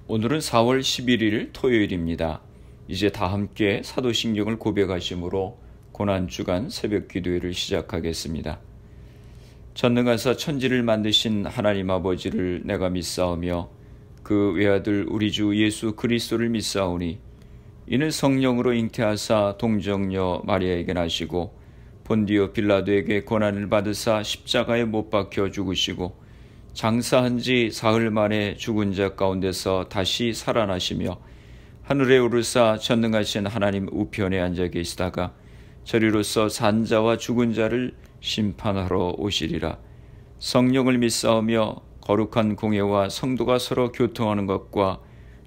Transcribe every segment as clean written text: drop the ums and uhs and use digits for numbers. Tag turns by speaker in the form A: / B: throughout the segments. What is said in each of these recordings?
A: 오늘은 4월 11일 토요일입니다. 이제 다 함께 사도신경을 고백하심으로 고난주간 새벽 기도회를 시작하겠습니다. 전능하사 천지를 만드신 하나님 아버지를 내가 믿사오며 그 외아들 우리 주 예수 그리스도를 믿사오니 이는 성령으로 잉태하사 동정녀 마리아에게 나시고 본디오 빌라도에게 고난을 받으사 십자가에 못 박혀 죽으시고 장사한 지 사흘 만에 죽은 자 가운데서 다시 살아나시며 하늘에 오르사 전능하신 하나님 우편에 앉아 계시다가 저리로서 산 자와 죽은 자를 심판하러 오시리라. 성령을 믿사오며 거룩한 공예와 성도가 서로 교통하는 것과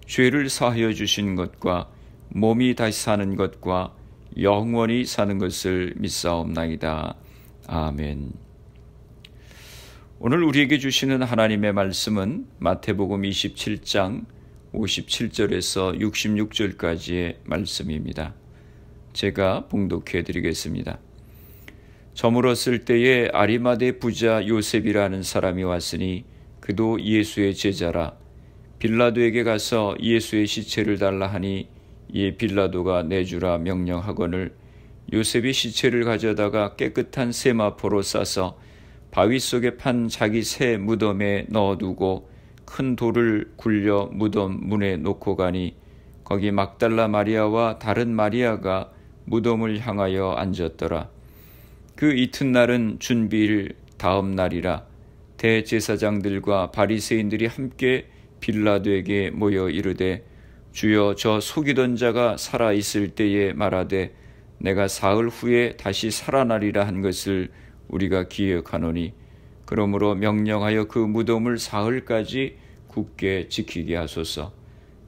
A: 죄를 사하여 주신 것과 몸이 다시 사는 것과 영원히 사는 것을 믿사옵나이다. 아멘. 오늘 우리에게 주시는 하나님의 말씀은 마태복음 27장 57절에서 66절까지의 말씀입니다. 제가 봉독해 드리겠습니다. 저물었을 때에 아리마대 부자 요셉이라는 사람이 왔으니 그도 예수의 제자라. 빌라도에게 가서 예수의 시체를 달라 하니 이에 빌라도가 내주라 명령하거늘 요셉이 시체를 가져다가 깨끗한 세마포로 싸서 바위 속에 판 자기 새 무덤에 넣어두고 큰 돌을 굴려 무덤 문에 놓고 가니 거기 막달라 마리아와 다른 마리아가 무덤을 향하여 앉았더라. 그 이튿날은 준비일 다음 날이라. 대제사장들과 바리새인들이 함께 빌라도에게 모여 이르되 주여 저 속이던 자가 살아있을 때에 말하되 내가 사흘 후에 다시 살아나리라 한 것을 우리가 기억하노니 그러므로 명령하여 그 무덤을 사흘까지 굳게 지키게 하소서.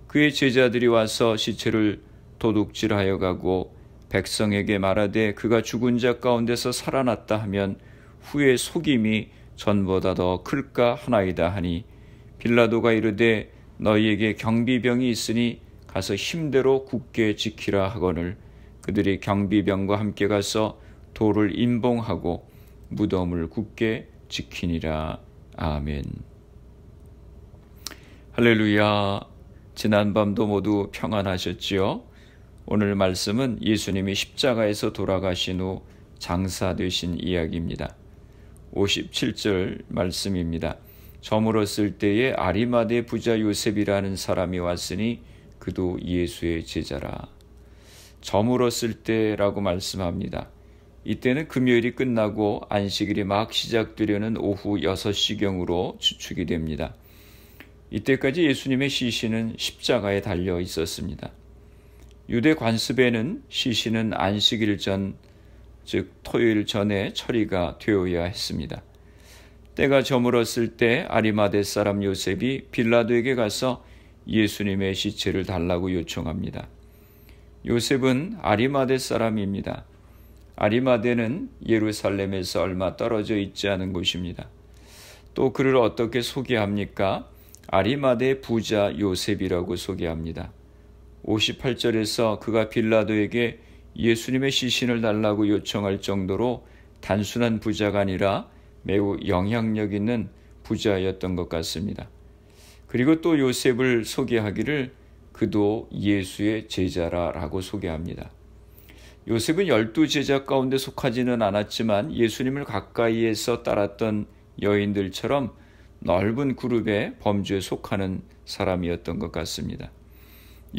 A: 그의 제자들이 와서 시체를 도둑질하여 가고 백성에게 말하되 그가 죽은 자 가운데서 살아났다 하면 후에 속임이 전보다 더 클까 하나이다 하니 빌라도가 이르되 너희에게 경비병이 있으니 가서 힘대로 굳게 지키라 하거늘 그들이 경비병과 함께 가서 돌을 임봉하고 무덤을 굳게 지키니라. 아멘. 할렐루야. 지난밤도 모두 평안하셨지요? 오늘 말씀은 예수님이 십자가에서 돌아가신 후 장사되신 이야기입니다. 57절 말씀입니다. 저물었을 때에 아리마대 부자 요셉이라는 사람이 왔으니 그도 예수의 제자라. 저물었을 때라고 말씀합니다. 이때는 금요일이 끝나고 안식일이 막 시작되려는 오후 6시경으로 추측이 됩니다. 이때까지 예수님의 시신은 십자가에 달려 있었습니다. 유대 관습에는 시신은 안식일 전, 즉 토요일 전에 처리가 되어야 했습니다. 때가 저물었을 때 아리마대 사람 요셉이 빌라도에게 가서 예수님의 시체를 달라고 요청합니다. 요셉은 아리마대 사람입니다. 아리마대는 예루살렘에서 얼마 떨어져 있지 않은 곳입니다. 또 그를 어떻게 소개합니까? 아리마대 부자 요셉이라고 소개합니다. 58절에서 그가 빌라도에게 예수님의 시신을 달라고 요청할 정도로 단순한 부자가 아니라 매우 영향력 있는 부자였던 것 같습니다. 그리고 또 요셉을 소개하기를 그도 예수의 제자라고 소개합니다. 요셉은 12제자 가운데 속하지는 않았지만 예수님을 가까이에서 따랐던 여인들처럼 넓은 그룹의 범주에 속하는 사람이었던 것 같습니다.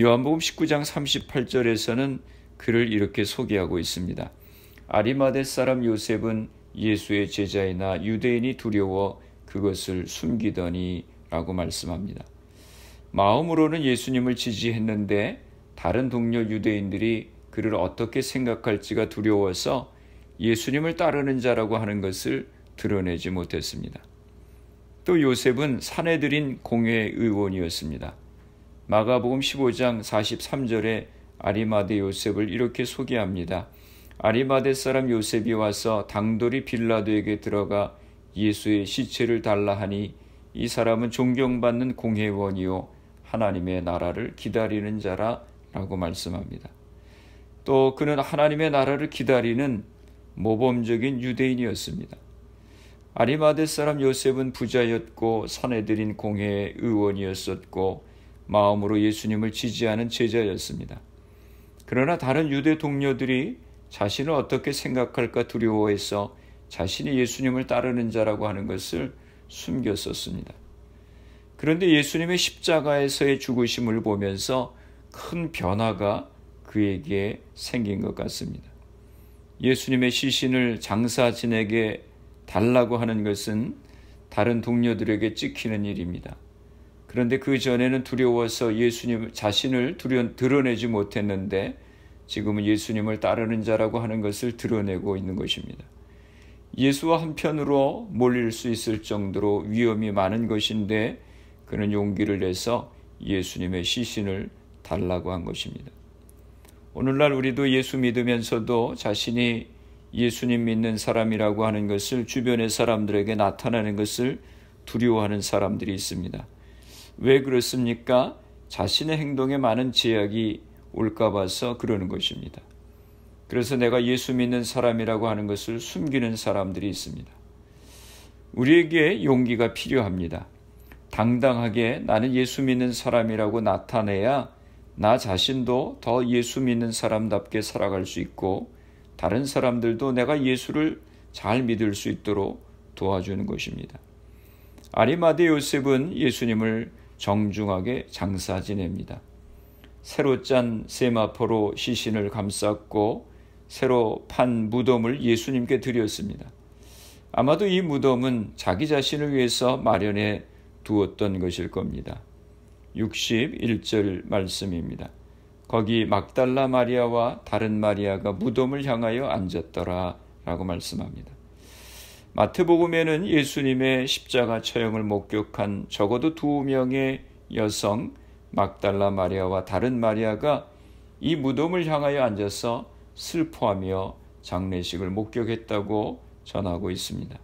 A: 요한복음 19장 38절에서는 그를 이렇게 소개하고 있습니다. 아리마대 사람 요셉은 예수의 제자이나 유대인이 두려워 그것을 숨기더니 라고 말씀합니다. 마음으로는 예수님을 지지했는데 다른 동료 유대인들이 그를 어떻게 생각할지가 두려워서 예수님을 따르는 자라고 하는 것을 드러내지 못했습니다. 또 요셉은 사내들인 공회 의원이었습니다. 마가복음 15장 43절에 아리마대 요셉을 이렇게 소개합니다. 아리마대 사람 요셉이 와서 당돌이 빌라도에게 들어가 예수의 시체를 달라 하니 이 사람은 존경받는 공회원이요 하나님의 나라를 기다리는 자라라고 말씀합니다. 또 그는 하나님의 나라를 기다리는 모범적인 유대인이었습니다. 아리마대 사람 요셉은 부자였고 사내들인 공회의 의원이었었고 마음으로 예수님을 지지하는 제자였습니다. 그러나 다른 유대 동료들이 자신을 어떻게 생각할까 두려워해서 자신이 예수님을 따르는 자라고 하는 것을 숨겼었습니다. 그런데 예수님의 십자가에서의 죽으심을 보면서 큰 변화가 그에게 생긴 것 같습니다. 예수님의 시신을 장사진에게 달라고 하는 것은 다른 동료들에게 찍히는 일입니다. 그런데 그 전에는 두려워서 예수님 자신을 드러내지 못했는데 지금은 예수님을 따르는 자라고 하는 것을 드러내고 있는 것입니다. 예수와 한편으로 몰릴 수 있을 정도로 위험이 많은 것인데 그는 용기를 내서 예수님의 시신을 달라고 한 것입니다. 오늘날 우리도 예수 믿으면서도 자신이 예수님 믿는 사람이라고 하는 것을 주변의 사람들에게 나타내는 것을 두려워하는 사람들이 있습니다. 왜 그렇습니까? 자신의 행동에 많은 제약이 올까 봐서 그러는 것입니다. 그래서 내가 예수 믿는 사람이라고 하는 것을 숨기는 사람들이 있습니다. 우리에게 용기가 필요합니다. 당당하게 나는 예수 믿는 사람이라고 나타내야 나 자신도 더 예수 믿는 사람답게 살아갈 수 있고 다른 사람들도 내가 예수를 잘 믿을 수 있도록 도와주는 것입니다. 아리마대 요셉은 예수님을 정중하게 장사 지냅니다. 새로 짠 세마포로 시신을 감쌌고 새로 판 무덤을 예수님께 드렸습니다. 아마도 이 무덤은 자기 자신을 위해서 마련해 두었던 것일 겁니다. 61절 말씀입니다. 거기 막달라 마리아와 다른 마리아가 무덤을 향하여 앉았더라 라고 말씀합니다. 마태복음에는 예수님의 십자가 처형을 목격한 적어도 2명의 여성 막달라 마리아와 다른 마리아가 이 무덤을 향하여 앉아서 슬퍼하며 장례식을 목격했다고 전하고 있습니다.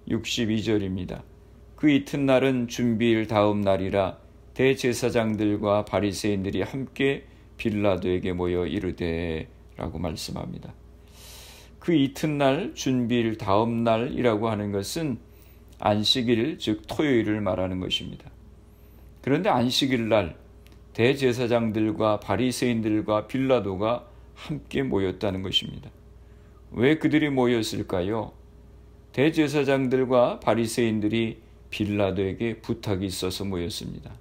A: 62절입니다. 그 이튿날은 준비일 다음 날이라 대제사장들과 바리새인들이 함께 빌라도에게 모여 이르되 라고 말씀합니다. 그 이튿날 준비일 다음 날이라고 하는 것은 안식일 즉 토요일을 말하는 것입니다. 그런데 안식일 날 대제사장들과 바리새인들과 빌라도가 함께 모였다는 것입니다. 왜 그들이 모였을까요? 대제사장들과 바리새인들이 빌라도에게 부탁이 있어서 모였습니다.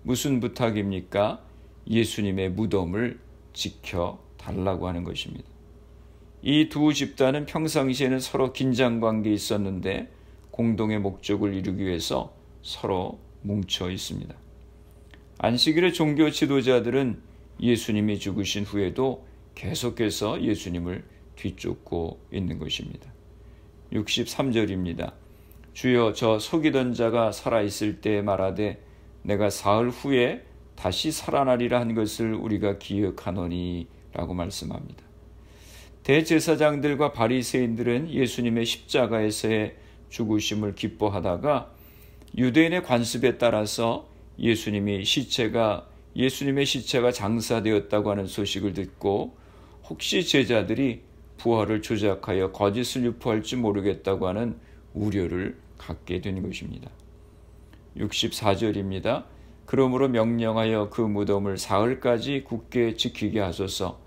A: 무슨 부탁입니까? 예수님의 무덤을 지켜달라고 하는 것입니다. 이 두 집단은 평상시에는 서로 긴장관계에 있었는데 공동의 목적을 이루기 위해서 서로 뭉쳐 있습니다. 안식일의 종교 지도자들은 예수님이 죽으신 후에도 계속해서 예수님을 뒤쫓고 있는 것입니다. 63절입니다. 주여 저 속이던 자가 살아있을 때 말하되 내가 사흘 후에 다시 살아나리라 한 것을 우리가 기억하노니 라고 말씀합니다. 대제사장들과 바리새인들은 예수님의 십자가에서의 죽으심을 기뻐하다가 유대인의 관습에 따라서 예수님의 시체가 장사되었다고 하는 소식을 듣고 혹시 제자들이 부활을 조작하여 거짓을 유포할지 모르겠다고 하는 우려를 갖게 된 것입니다. 64절입니다. 그러므로 명령하여 그 무덤을 사흘까지 굳게 지키게 하소서.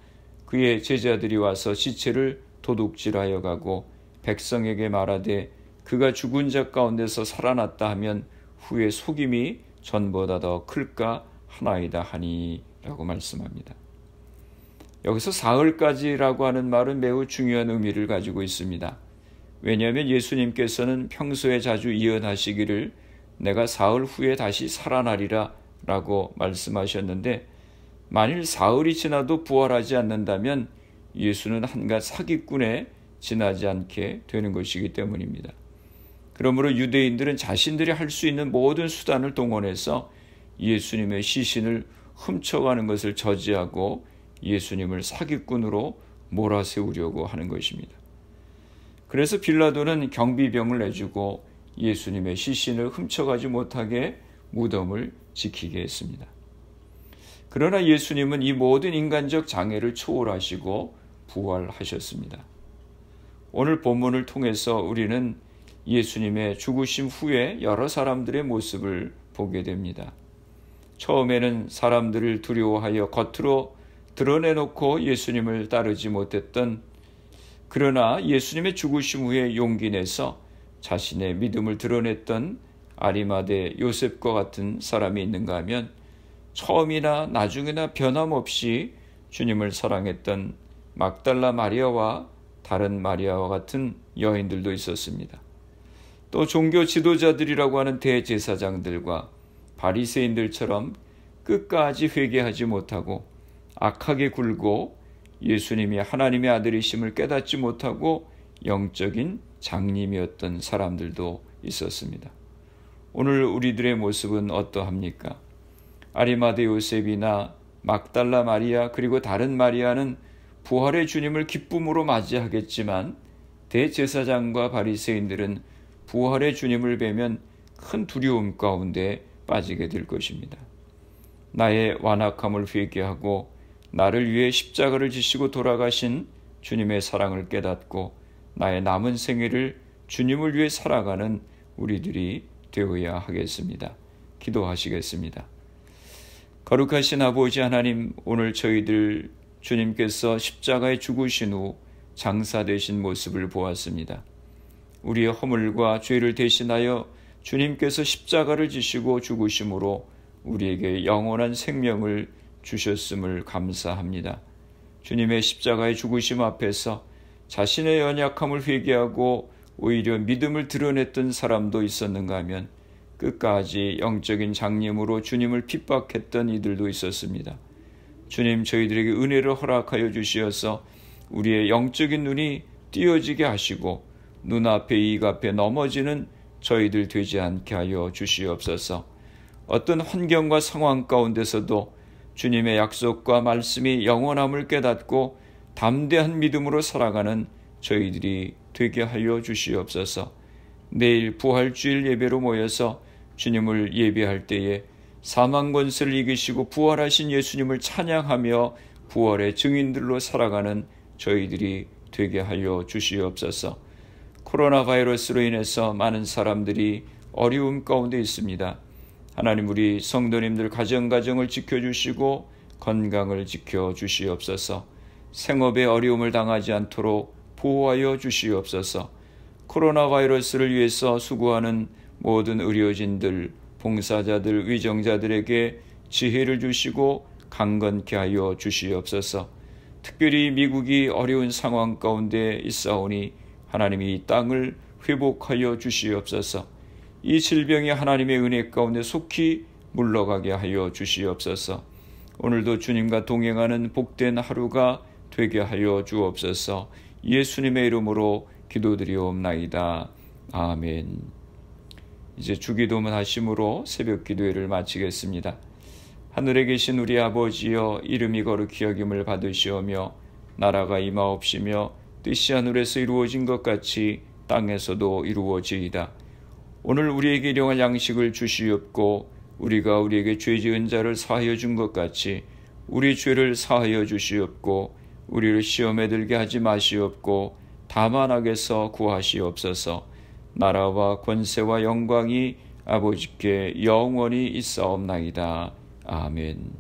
A: 그의 제자들이 와서 시체를 도둑질하여 가고 백성에게 말하되 그가 죽은 자 가운데서 살아났다 하면 후에 속임이 전보다 더 클까 하나이다 하니 라고 말씀합니다. 여기서 사흘까지라고 하는 말은 매우 중요한 의미를 가지고 있습니다. 왜냐하면 예수님께서는 평소에 자주 예언하시기를 내가 사흘 후에 다시 살아나리라 라고 말씀하셨는데 만일 사흘이 지나도 부활하지 않는다면 예수는 한갓 사기꾼에 지나지 않게 되는 것이기 때문입니다. 그러므로 유대인들은 자신들이 할 수 있는 모든 수단을 동원해서 예수님의 시신을 훔쳐가는 것을 저지하고 예수님을 사기꾼으로 몰아세우려고 하는 것입니다. 그래서 빌라도는 경비병을 내주고 예수님의 시신을 훔쳐가지 못하게 무덤을 지키게 했습니다. 그러나 예수님은 이 모든 인간적 장애를 초월하시고 부활하셨습니다. 오늘 본문을 통해서 우리는 예수님의 죽으심 후에 여러 사람들의 모습을 보게 됩니다. 처음에는 사람들을 두려워하여 겉으로 드러내놓고 예수님을 따르지 못했던, 그러나 예수님의 죽으심 후에 용기 내서 자신의 믿음을 드러냈던 아리마대 요셉과 같은 사람이 있는가 하면 처음이나 나중이나 변함없이 주님을 사랑했던 막달라 마리아와 다른 마리아와 같은 여인들도 있었습니다. 또 종교 지도자들이라고 하는 대제사장들과 바리새인들처럼 끝까지 회개하지 못하고 악하게 굴고 예수님이 하나님의 아들이심을 깨닫지 못하고 영적인 장님이었던 사람들도 있었습니다. 오늘 우리들의 모습은 어떠합니까? 아리마대 요셉이나 막달라 마리아 그리고 다른 마리아는 부활의 주님을 기쁨으로 맞이하겠지만 대제사장과 바리새인들은 부활의 주님을 뵈면 큰 두려움 가운데 빠지게 될 것입니다. 나의 완악함을 회개하고 나를 위해 십자가를 지시고 돌아가신 주님의 사랑을 깨닫고 나의 남은 생애를 주님을 위해 살아가는 우리들이 되어야 하겠습니다. 기도하시겠습니다. 거룩하신 아버지 하나님, 오늘 저희들 주님께서 십자가에 죽으신 후 장사되신 모습을 보았습니다. 우리의 허물과 죄를 대신하여 주님께서 십자가를 지시고 죽으심으로 우리에게 영원한 생명을 주셨음을 감사합니다. 주님의 십자가의 죽으심 앞에서 자신의 연약함을 회개하고 오히려 믿음을 드러냈던 사람도 있었는가 하면 끝까지 영적인 장님으로 주님을 핍박했던 이들도 있었습니다. 주님, 저희들에게 은혜를 허락하여 주시어서 우리의 영적인 눈이 띄어지게 하시고 눈앞에 이익 앞에 넘어지는 저희들 되지 않게 하여 주시옵소서. 어떤 환경과 상황 가운데서도 주님의 약속과 말씀이 영원함을 깨닫고 담대한 믿음으로 살아가는 저희들이 되게 하여 주시옵소서. 내일 부활주일 예배로 모여서 주님을 예배할 때에 사망 권세를 이기시고 부활하신 예수님을 찬양하며 부활의 증인들로 살아가는 저희들이 되게 하여 주시옵소서. 코로나 바이러스로 인해서 많은 사람들이 어려움 가운데 있습니다. 하나님, 우리 성도님들 가정을 지켜주시고 건강을 지켜주시옵소서. 생업에 어려움을 당하지 않도록 보호하여 주시옵소서. 코로나 바이러스를 위해서 수고하는 모든 의료진들, 봉사자들, 위정자들에게 지혜를 주시고 강건케 하여 주시옵소서. 특별히 미국이 어려운 상황 가운데 있사오니 하나님이 이 땅을 회복하여 주시옵소서. 이 질병이 하나님의 은혜 가운데 속히 물러가게 하여 주시옵소서. 오늘도 주님과 동행하는 복된 하루가 되게 하여 주옵소서. 예수님의 이름으로 기도드리옵나이다. 아멘. 이제 주기도문 하심으로 새벽 기도회를 마치겠습니다. 하늘에 계신 우리 아버지여, 이름이 거룩히 여김을 받으시오며 나라가 임하옵시며 뜻이 하늘에서 이루어진 것 같이 땅에서도 이루어지이다. 오늘 우리에게 일용할 양식을 주시옵고 우리가 우리에게 죄 지은 자를 사하여 준 것 같이 우리 죄를 사하여 주시옵고 우리를 시험에 들게 하지 마시옵고 다만 악에서 구하시옵소서. 나라와 권세와 영광이 아버지께 영원히 있사옵나이다. 아멘.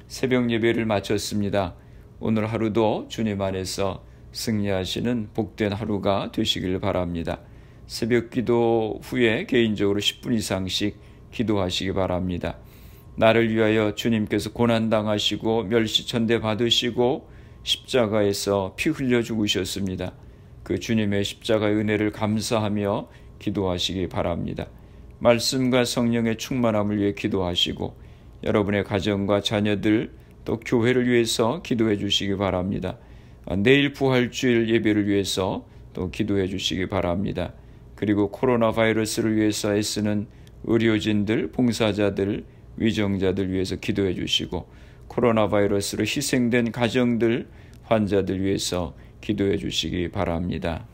A: 새벽 예배를 마쳤습니다. 오늘 하루도 주님 안에서 승리하시는 복된 하루가 되시길 바랍니다. 새벽 기도 후에 개인적으로 10분 이상씩 기도하시기 바랍니다. 나를 위하여 주님께서 고난당하시고 멸시천대 받으시고 십자가에서 피 흘려 죽으셨습니다. 그 주님의 십자가의 은혜를 감사하며 기도하시기 바랍니다. 말씀과 성령의 충만함을 위해 기도하시고 여러분의 가정과 자녀들 또 교회를 위해서 기도해 주시기 바랍니다. 내일 부활주일 예배를 위해서 또 기도해 주시기 바랍니다. 그리고 코로나 바이러스를 위해서 애쓰는 의료진들, 봉사자들, 위정자들 위해서 기도해 주시고 코로나 바이러스로 희생된 가정들, 환자들 위해서 기도해 주시기 바랍니다.